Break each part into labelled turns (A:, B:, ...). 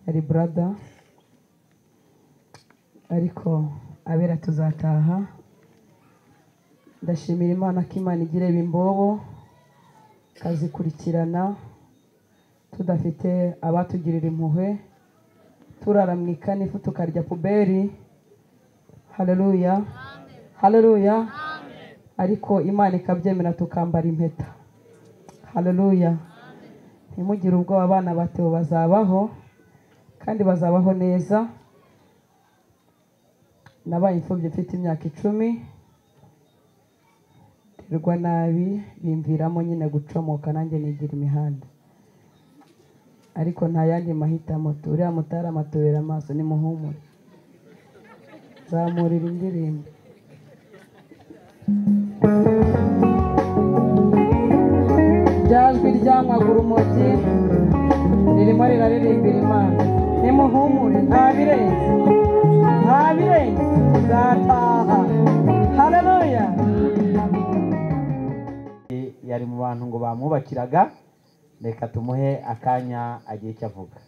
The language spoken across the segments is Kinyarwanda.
A: yari brother ariko abera tuzataha. Ndashimira Imana ko Imana igira ibimbobo kazikurikirana tudafite abatugirira impuhwe, turara mu ikanifu tukarya puberi. Haleluya, haleluya. Ariko Imana ikabyemera tukambara impeta. Haleluya. Ntimugire ubwoba, abana bato bazabaho kandi bazabaho neza. Nabaye imfubyi mfite imyaka 10, ndirwa nabi bimviramo nyine gucomoka nanjye nigira imihanda, ariko nta yandi mahitamo. Turiya mutara amatubera amaso ni muhumure. Zamurira indirimbo. Ryajwi ryamagura urumogi ririmo riraririmbira Imana. Nimuhumure, nta birenze, nta birenze, tuzataha. Haleluya.
B: Yari mu bantu ngo bamwubakiraga, reka tumuhe akanya agiye icyo avuga.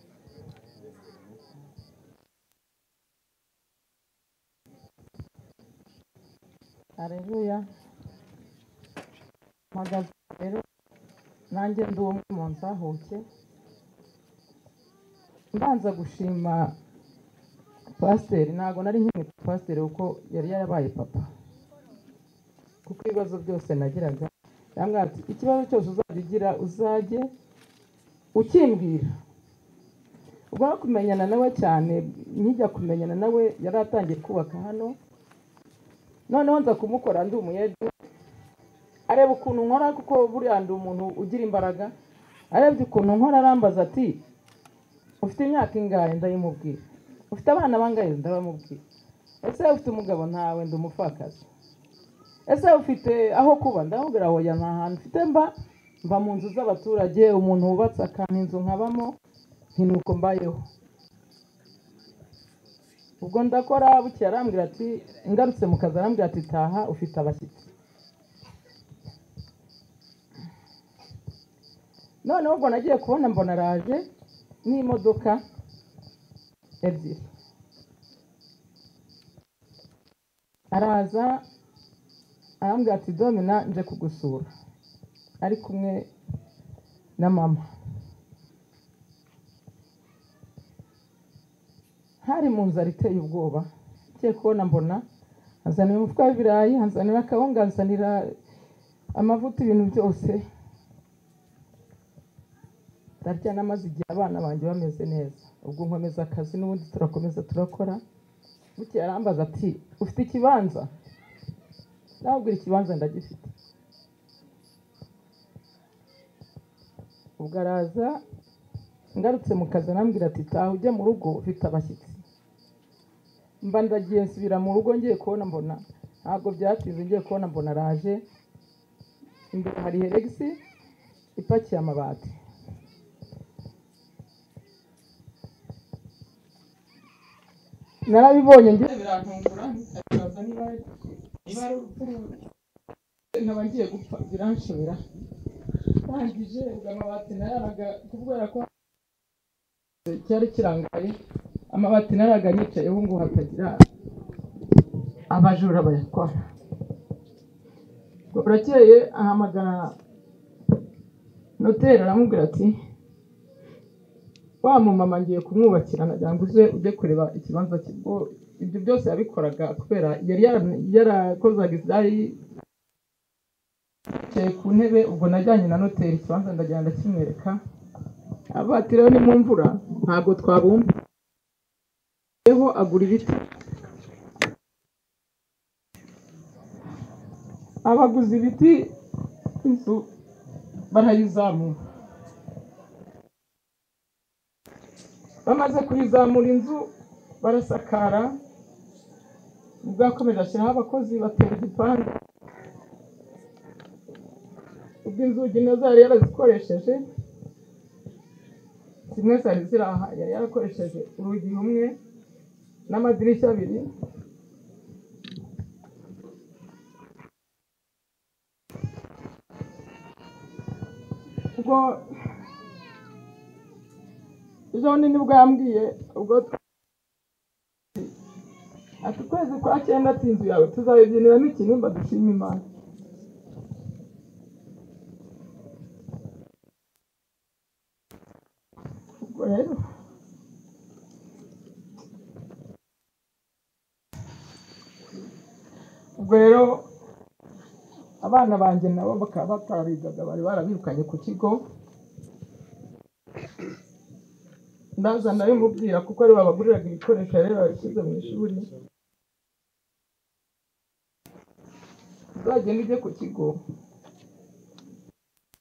A: Haleluya. Mpagaze rero nanjye ndi umwe mu nzahuke, mbanza gushima pasiteri. Ntabwo nari nkimwe pasiteri kuko yari yarabaye papa, kuko ibibazo byose nagiraga yambwira ati ikibazo cyose uzajya ugira uzajye ukimbwira. Ubwo no kumenyana nawe cyane, nkijya kumenyana nawe yari atangiye kubaka hano, noneho nza kumukora ndi umuyede. Areba ukuntu nkora, kuko buriya ndi umuntu ugira imbaraga. Arebye ukuntu nkora arambaza ati ufite imyaka ingahe? Ndayimubwira. Ufite abana bangahe? Ndabamubwira. Ese ufite umugabo? Ntawe, ndi umupfakazi. Ese ufite aho kuba? Ndamubwira hoya nta hantu mfite mba mu nzu z'abaturage, umuntu wubatse akantu inzu nkabamo, ntinuko mbayeho. Ubwo ndakora, buke arambwira ati ngarutse mu kazi arambwira ati taha ufite abashyitsi. Noneho ubwo nagiye kubona mbona araje n'imodoka ebyiri. Araza arambwira ati Domina nje kugusura, ari kumwe na mama. Hari mu nzara iteye ubwoba. Ngiye kubona mbona azanira umufuka w'ibirayi, azanira akawunga, azanira amavuta, ibintu byose. Ndarya namaze igihe abana banjye bameze neza. Ubwo nkomeza akazi n'ubundi turakomeza turakora. Buke arambaza ati ufite ikibanza? Ndabwira ikibanza ndagifite. Ubwo araza ngarutse mu kazi arambwira ati taha ujye mu rugo ufite abashyitsi. Mba ndagiye nsubira mu rugo, ngiye kubona mbona ntabwo byatinze. Ngiye kubona mbona araje, imbere hari Helix ipakiye amabati. Narabibonye ngiye birantungura, ndabaza niba ari urupfu nkaba ngiye gupfa, biranshobera. Ndangije ubwo amabati nararaga, kubera ko cyari kirangaye, amabati naraga nicayeho ngo hatagira abajura bayatwara. Burakeye ahamagara noteri aramubwira ati wa mumama ngiye kumwubakira, nagira ngo ujye kureba ikibanza cye. Ibyo byose yabikoraga kubera yari yarakozaga ibyari ku ntebe. Ubwo najyanye na noteri ikibanza ndagenda ndakimwereka. Abati rero ni mu mvura ntabwo twabumba. Yeho agura ibiti. Abaguze ibiti, inzu barayizamura. Bamaze kuyizamura inzu barasakara. Ubwo yakomeje ashyiraho abakozi batera igipande. Ubwo inzugi nazo yari yarazikoresheje, zimwe zari ziri aha yari yarakoresheje urugi rumwe n'amadirishya abiri. ubwo ejo nibwo yambwiye ubwo ati ukwezi kwa 9 ati inzu yawe tuzayibyiniramo ikinimba dushima Imana. Ubwo rero abana banjye nabo bakaba batarigaga, bari barabirukanye ku kigo. Ndaza ndabimubwira kuko ari babaguriraga ibikoresho rero babishyize mu ishuri. Uzagenda ujye ku kigo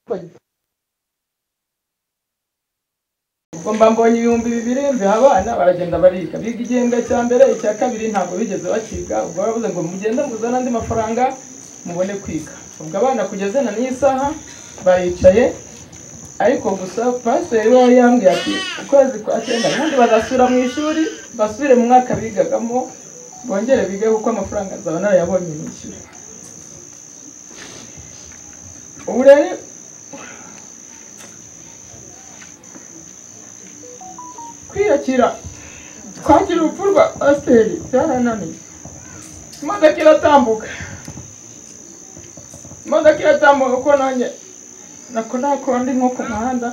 A: mbonye 2,000 mve abana baragenda bariga biga igihembwe cya mbere, icya kabiri ntabwo bigeze bakiga. Ubwo bavuze ngo mugende muzana andi mafaranga mubone kwiga. Ubwo abana kugeza na n'isaha baricaye, ariko gusa pasiteri we yambwiye ati ukwezi kwa 9 ubundi bazasubira mu ishuri, basubire mu mwaka bigagamo, bongere bige kuko amafaranga azabona yabonye mu ishuri. Ubu rero kwiyakira twagira urupfu rwa pasiteri byarananiye. Imodoka iratambuka uko nanjye nako ndi nko ku muhanda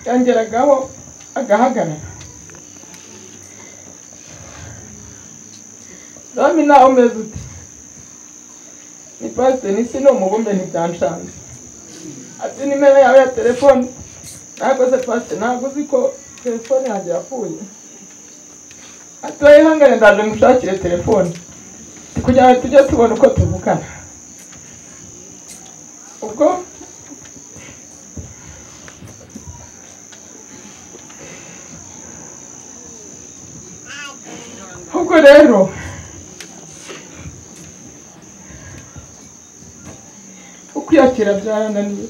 A: yangeragaho agahagarara. Dami nawe umeze ute? Ni pasiteri n'isi ni umubumbe ntibyanshanze. Ati nimero yawe ya telefone. Ntabwo se pasiteri ntabwo uzi ko telefone yanjye yapfuye. Ati wihangane ndaje ngushakire telefone kugira ngo tujye tubona uko tuvugana. Ubwo rero ukwiyakira byarananiye.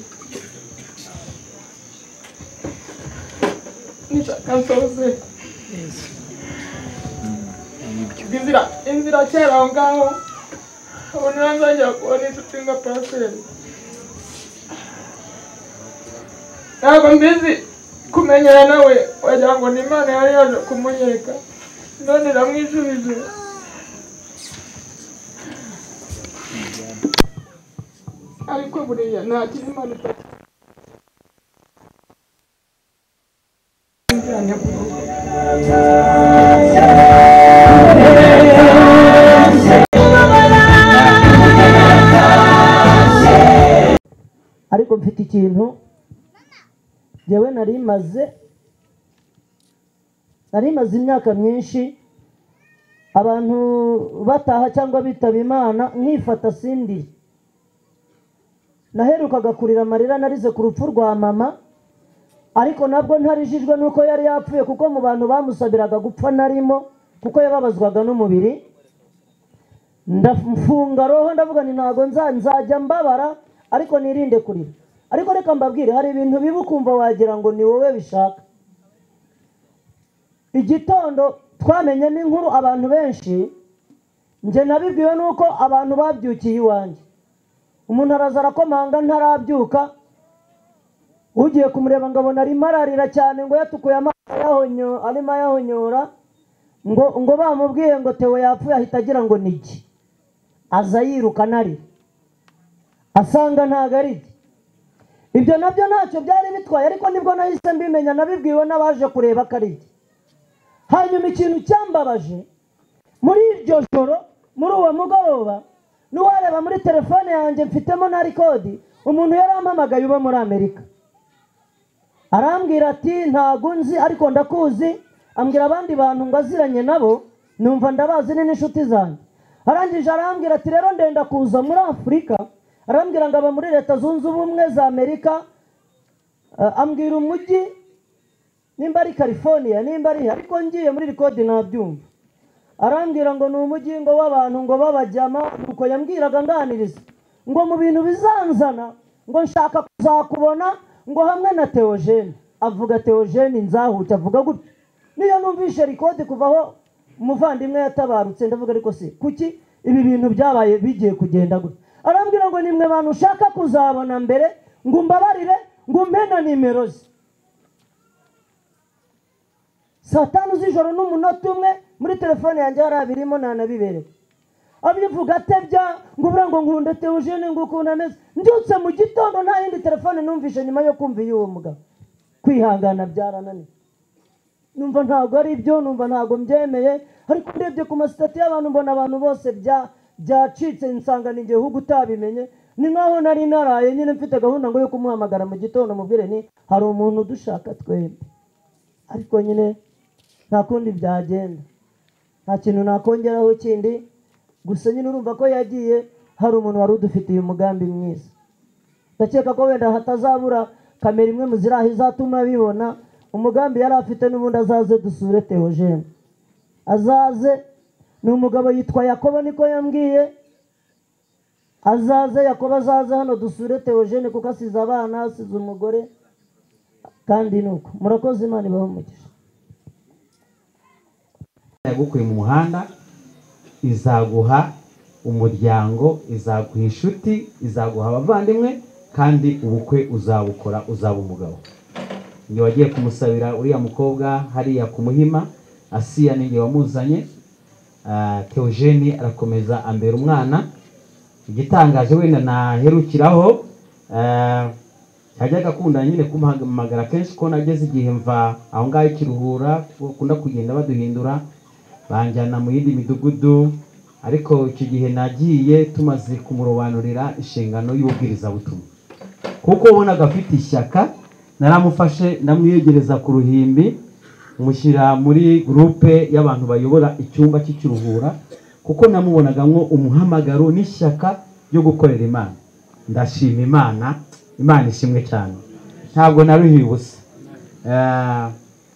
A: Nishaka nsoze inzira kera aho ngaho ubu nzongera kubona inshuti nka pasiteri. Ntabwo mbizi kumenyana nawe wagira ngo ni Imana yari yaje kumunyereka, none iramwijubije. Ariko buriya nta kintu Imana ifata.
C: Ariko mfite ikintu yewe nari maze imyaka myinshi abantu bataha cyangwa bitaba Imana nkifata sindi. Naherukaga kurira amarira narize ku rupfu rwa mama, ariko nabwo ntarijijwe nuko yari yapfuye, kuko mu bantu bamusabiraga gupfa narimo, kuko yababazwaga n'umubiri. Ndafunga roho ndavuga ni ntago nzajya mbabara, ariko nirinde kurira. Ariko reka mbabwire, hari ibintu bibi ukumva wagira ngo ni wowe bishaka. Igitondo twamenyemo inkuru abantu benshi, nje nabibwiwe nuko abantu babyukiye iwanjye. Umuntu araza arakomanga ntarabyuka, ugiye kumureba ngabona ari mararira cyane ngo yatukuye amaso arimo yahonyora, ngo bamubwiye ngo Theo yapfuye, ahita agira ngo niki, aza yiruka nari asanga ntago ari iki. Ibyo nabyo ntacyo byari bitwaye, ariko nibwo nahise mbimenya, nabibwiwe n'abaje kureba ko ari iki. Hanyuma ikintu cyambabaje muri iryo joro, muri uwo mugoroba, n'uwareba muri telefone yanjye mfitemo na record, umuntu yarampamagaye uba muri Amerika. Arambwira ati ntago nzi ariko ndakuzi, ambwira abandi bantu ngo aziranye nabo, numva ndabazi ni n'inshuti zanjye. Arangije arambwira ati rero ndenda kuza muri Afurika, arambwira ngo aba muri Leta Zunze Ubumwe za Amerika. Ambwira umujyi nimba ari California nimba ari, ariko ngiye muri record nabyumva. Arambwira ngo ni umujyi ngo w'abantu ngo babajyama, nuko yambwiraga nganiriza ngo mu bintu bizanzana ngo nshaka kuzakubona ngo hamwe na Theogene. Avuga Theogene nzahuta, avuga gutyo. Niyo numvishe record kuvaho umuvandimwe yatabarutse, ndavuga ariko se kuki ibi bintu byabaye bigiye kugenda gutyo. Arambwira ngo nimwe bantu ushaka kuzabona mbere, ngo mbabarire ngo mpena nimero ze. saa 5 z'ijoro n'umunota umwe muri telefone yanjye hari abirimo nanabibereka abivuga atebya ngo ubura ngo nkunda Theogene ngo ukuntu ameze mbyutse mu gitondo nta yindi telefone numvishe nyuma yo kumva y'uwo mugabo kwihangana byarananiye numva ntago ari byo numva ntago mbyemeye ariko ndebye ku masitati y'abantu mbona abantu bose byacitse insanganije ahubwo utabimenye ni nkaho nari naraye nyine mfite gahunda ngo yo kumuhamagara mu gitondo mubwire ni hari umuntu dushaka twembi ariko nyine nta kundi byagenda nta kintu nakongeraho kindi gusa nyine urumva ko yagiye hari umuntu wari udufitiye umugambi mwiza ndakeka ko wenda hatazabura kamera imwe mu ziraho izatuma bibona umugambi yari afite n'ubundi azaze dusure Theogene azaze ni umugabo yitwa Yakobo niko yambwiye azaze Yakobo azaze hano dusure Theogene kuko asize abana asize umugore kandi nuko murakoze Imana ibahe umugisha
B: yagukuye mu muhanda izaguha umuryango izaguha inshuti izaguha abavandimwe kandi ubukwe uzabukora uzaba umugabo iyo wagiye kumusabira uriya mukobwa hariya ku Muhima Asiya ni wamuzanye Theogene arakomeza ambera umwana igitangaje wenda naherukiraho yajyaga akunda nyine kumuhamagara kenshi ko nageze igihe mva aho ngaho ikiruhura ukunda kugenda baduhindura banjyana mu yindi midugudu ariko icyo gihe nagiye tumaze kumurobanurira inshingano y'ubwirizabutumwa kuko ubonaga afite ishyaka naramufashe ndamwiyegereza ku Ruhimbi mushyira muri groupe y'abantu bayobora icyumba cy'ikiruhura kuko namubonagamo umuhamagaro n'ishyaka ryo gukorera Imana ndashima Imana ishimwe cyane ntabwo naruhiye ubusa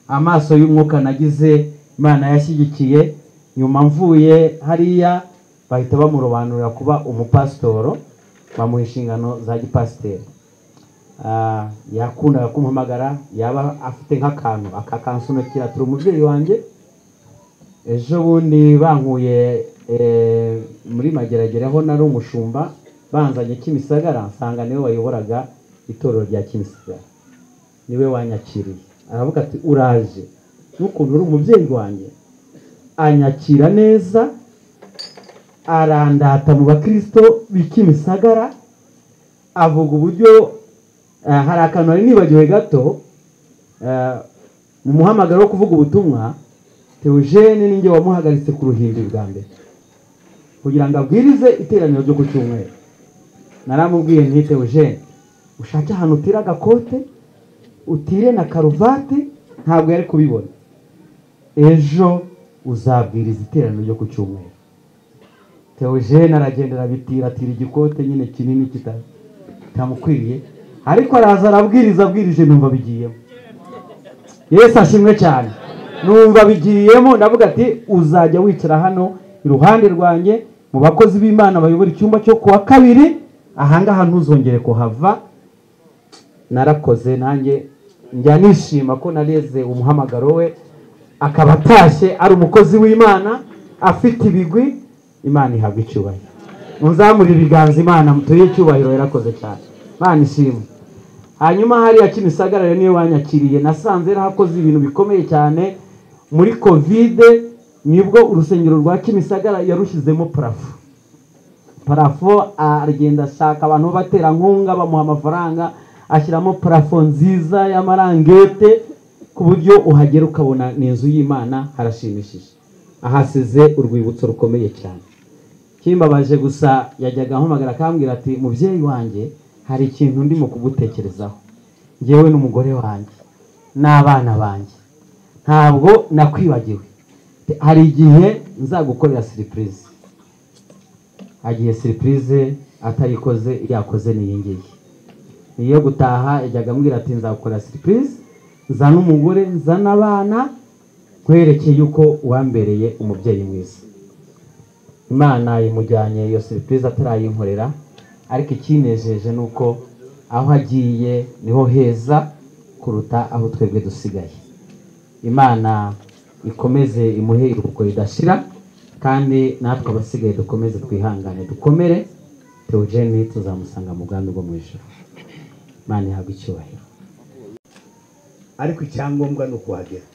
B: amaso y'umwuka nagize Imana yashyigikiye nyuma mvuye hariya bahita bamurobanurira kuba umupasitoro bamuha inshingano za gipasiteri yakundaga kumuhamagara yaba afite nk'akantu akakansunukira turi umubyeyi wanjye ejo bundi bankuye muri Mageragere aho nari umushumba banzanye Kimisagara nsanga niwe wayoboraga itorero rya Kimisagara niwe wanyakiriye aravuga ati uraje n'ukuntu uri umubyeyi wanjye anyakira neza arandata mu bakristo b'Kimisagara avuga uburyo hari akantu ari nibagiwe gato mu muhamagaro wo kuvuga ubutumwa Theogene ninjye wamuhagaritse ku Ruhimbi bwa mbere kugira ngo abwirize iteraniro ryo ku cyumweru naramubwiye nti Theogene ushake ahantu utira agakote utire na karuvati ntabwo yari kubibona ejo uzabwiriza iteraniro ryo ku cyumweru Theogene aragenda arabitira igikote nyine kinini kitamukwiriye ariko araza arabwirije numva bigiyemo Yesu ashimwe cyane numva bigiyemo ndavuga ati uzajya wicara hano iruhande rwanjye mu bakozi b'Imana bayobora icyumba cyo kuwa kabiri ahangaha ntuzongere kuhava narakoze nanjye njya nishima ko nareze umuhamagaro we akaba atashye ari umukozi w'Imana afite ibigwi Imana ihabwa icyubahiro muzamuri ibiganza Imana mutuye icyubahiro yarakoze cyane Imana ishimwe hanyuma hariya Kimisagara niyo wanyakiriye nasanze yarakoze ibintu bikomeye cyane muri Covid nibwo urusengero rwa Kimisagara yarushizemo parafo aragenda ashaka abantu batera nkunga bamuha amafaranga ashyiramo parafo nziza y'amarangete ku buryo uhagera ukabona n'inzu y'Imana harashimishije ahasize urwibutso rukomeye cyane kimbabaje gusa yajyaga ampamagara akambwira ati mubyeyi wanjye hari ikintu ndimo kugutekerezaho ngewe n'umugore wanjye n'abana banjye ntabwo nakwibagiwe hari igihe nzagukorera surprise agiye surprise atayikoze yakoze niyingiye niyo gutaha yajyaga ambwira ati nzagukorera surprise nzana umugore nzana abana kwerekeye yuko wambereye umubyeyi mwiza Imana imujyanye iyo surprise atarayinkorera ariko ikinejeje nuko aho agiye niho heza kuruta aho twebwe dusigaye Imana ikomeze imuhe iruhuko ridashira kandi natwe abasigaye dukomeze twihangane dukomere Theogene tuzamusanga mu bwami bwo mu ijuru Imana ihabwe icyubahiro
D: ariko icyangombwa no kuhagera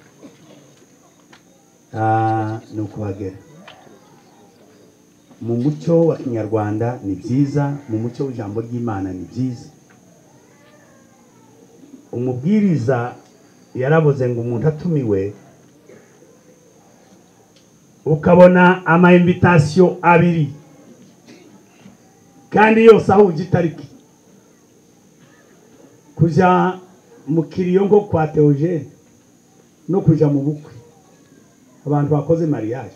D: ni ukuhagera mu mucyo wa kinyarwanda ni byiza, mu mucyo w'ijambo ry'Imana ni byiza. Umubwiriza yarabuze ngo umuntu atumiwe ukabona ama invitation abiri kandi yose ahuje itariki, kuja mu kiriyo ngo kwa Theogene no kuja mu bukwe abantu bakoze mariage.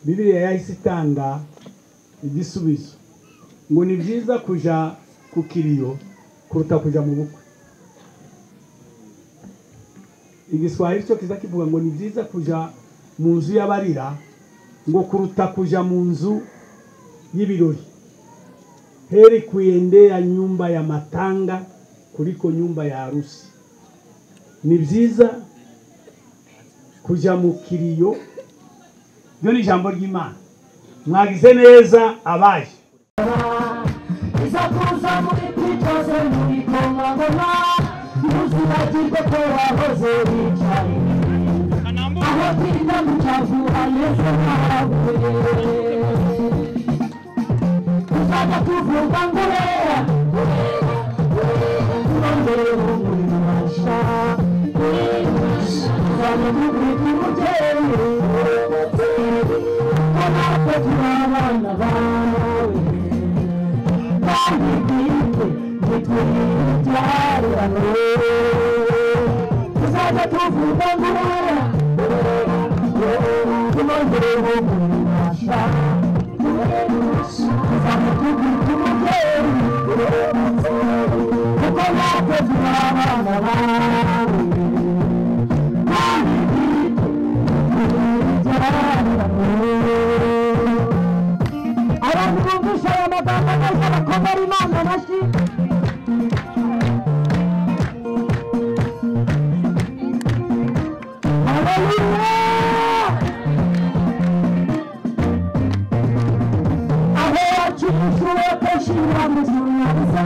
D: Bibiliya yahise itanga igisubizo ngo ni byiza kuja ku kiriyo kuruta kuja mu bukwe. Igiswahili cyo kiza kivuga ngo ni byiza kuja mu nzu y'abarira ngo kuruta kuja mu nzu y'ibirori. Heri kuendea nyumba ya matanga kuliko nyumba ya harusi. Ni byiza kuja mu kiriyo. Byo ni ijambo ry'Imana. Mwagize neza abaje.
C: Izakuza muri kwitoze muri komagoma muzibagirwe ko wahoze wicaye aho kwita mu cyavu hameze nkawe. Tuzajya tuvuga ngo urera urongere umurisha tuzajya tukwita umubyeyi ko natwe turi abana bawe kandi bwite ntitwibyarane. Tuzajya tuvuga ngo urera tunongere umurisha tuzajya tukwita umubyeyi kuko natwe turi abana bawe kandi bwite ntitwibyarane. Abantu bumvisha aya magambo neza bakomera Imana amashyi. Haleluya! Aho wacurushwe ukashira mu zuyaza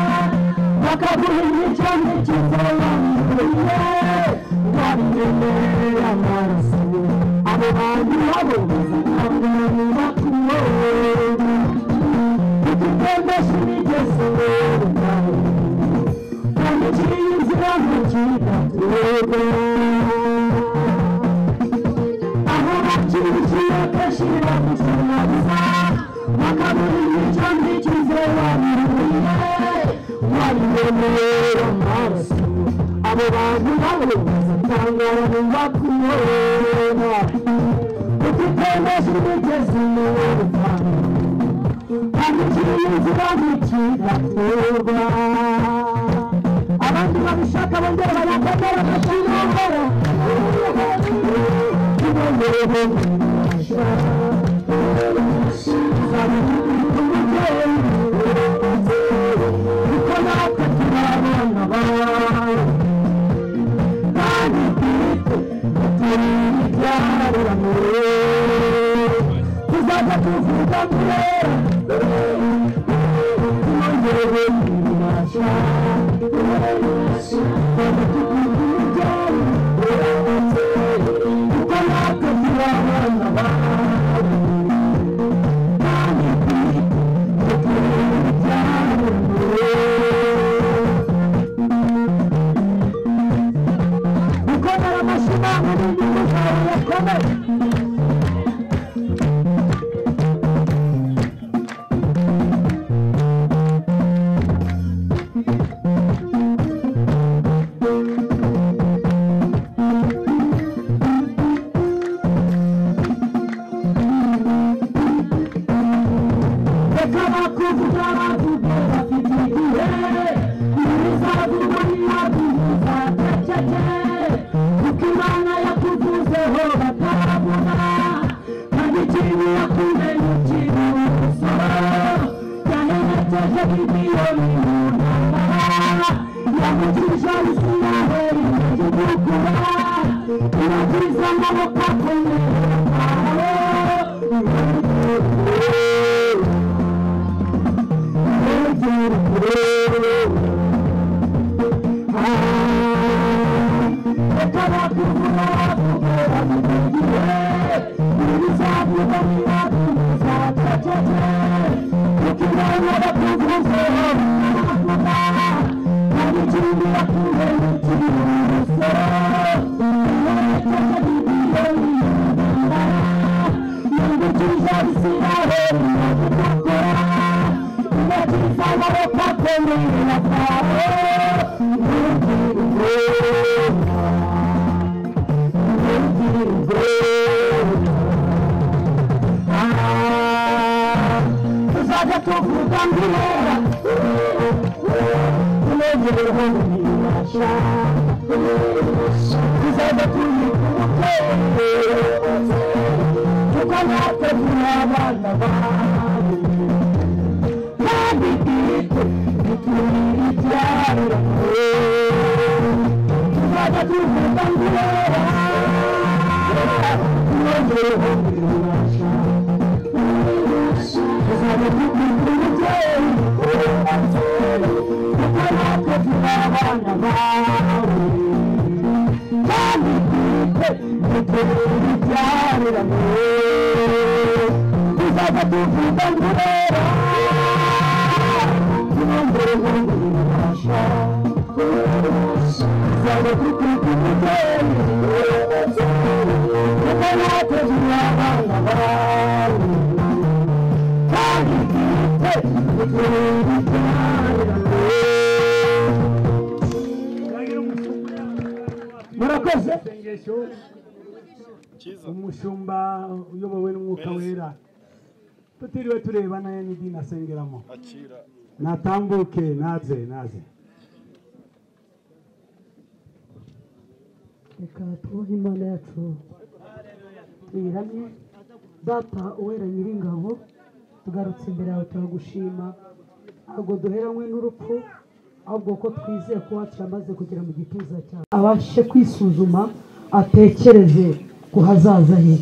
C: bakaguha imico n'ikizo wamuriye wabiremeye amaraso abo bantu nabo bazakangana bakubona ikigenda shimigeze nawe kandi cyinzira mu kidaturwa aho wacurushwe ukashira mu zuyaza bakaguha imico n'ikizo wamuriye wabiremeye amaraso abo bantu nabo bazakangana bakubona ikigenda shimigeze nawe abandi babishaka bongera bayakomera amashyiringoro kuko natwe turi abana bawe kandi bwite ntitwibyarane. Tuzajya tuvuga ngo urera tunongere umurisha tuzajya tukwita umubyeyi kuko natwe turi abana bawe kandi bwite ntitwibyarane. Gukomera amashyi Imana ni inyungu zawe yakomeye. Come on, murakoze
D: umushumba uyobowe n'umwuka wera tutiriwe tureba nayo n'idini asengeramo natambuke naze
C: reka tubahe imana yacu tuyiramye. data uwera nyiringabo, tugarutse imbere yawe turagushima, ntabwo duheranywe n'urupfu ahubwo ko twizeye ko wacu yamaze kugera mu gituza cyawe, abashe kwisuzuma atekereze ku hazaza he.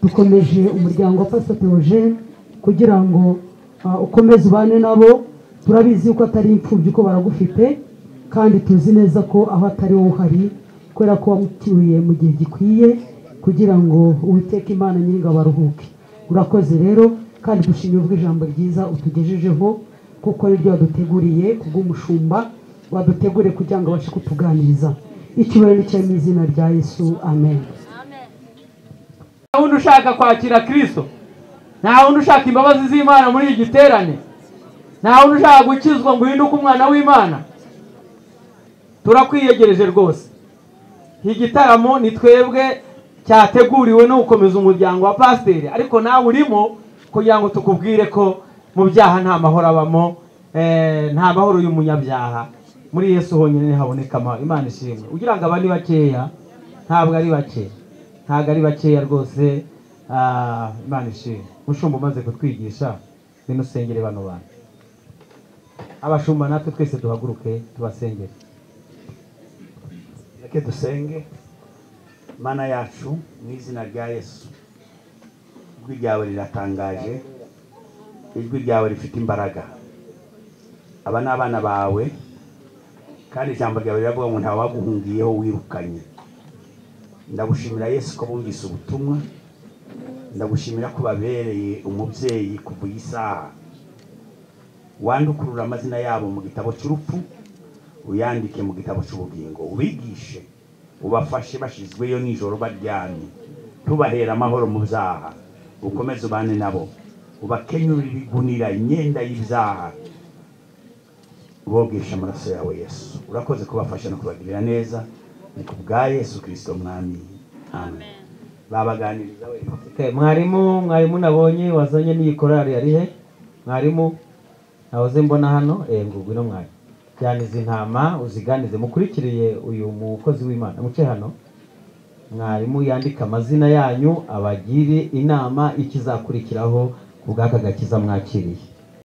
C: dukomeje umuryango wa Pastor Theogene kugira ngo ukomeze ubane nabo. turabizi yuko atari imfubyi, ko baragufite, kandi tuzi neza ko aho atari wowe uhari, kubera ko wamuturiye mu gihe gikwiye kugira ngo Uwiteka Imana nyiringabo aruhuke. urakoze rero, kandi dushimiye ubw'ijambo ryiza utugejejeho, kuko ari ryo waduteguriye kubw'umushumba, waduteguriye kugira ngo abashe kutuganiriza. icyubahiro cyawe mu izina rya Yesu, amen.
E: nta wundi ushaka kwakira Kristo, nta wundi ushaka imbabazi z'Imana muri iki giterane, nta wundi ushaka gukizwa ngo uhinduke umwana w'Imana. turakwiyegereje rwose. iki gitaramo ni twebwe cyateguriwe no gukomeza umuryango wa pasiteri, ariko nawe urimo kugira ngo tukubwire ko mu byaha nta mahoro abamo, nta mahoro y'umunyabyaha. muri Yesu honyine haboneka amahoro. Imana ishimwe. ugira ngo aba ni bakeya, ntabwo ari bakeya, ntabwo ari bakeya rwose. Imana ishimwe. Mushumba umaze kutwigisha, ngwino usengere bano bantu. abashumba natwe twese duhaguruke tubasengere.
F: reke dusenge. Mana yacu, mu izina rya Yesu, ijwi ryawe riratangaje, ijwi ryawe rifite imbaraga. aba ni abana bawe, kandi ijambo ryawe riravuga ngo ntawe waguhungiyeho wirukanye. ndagushimira Yesu ko bumvise ubutumwa, ndagushimira ko babereye umubyeyi kuva iyi saha. wandukurura amazina yabo mu gitabo cy'urupfu, uyandike mu gitabo cy'ubugingo. ubigishe, ubafashe bashizweyo nijoro baryamye, tubahera amahoro mu byaha. ukomeze ubane nabo, ubakenyurire ibigunira imyenda y'ibyaha, bogesha amaraso yawe Yesu. urakoze kubafasha no kubagirira neza, ni ku bwa Yesu Kristo mwami, amen. babaganiriza we.
E: mwarimu nabonye wazanye n'iyi korari yari he? mwarimu nahoze mbona hano, ngubwo mwari jyaniza intama uziganize. mukurikiriye uyu mukozi w'Imana, muce hano. mwarimu yandika amazina yanyu, abagire inama ikizakurikiraho ku bw'aka gakiza mwakiriye.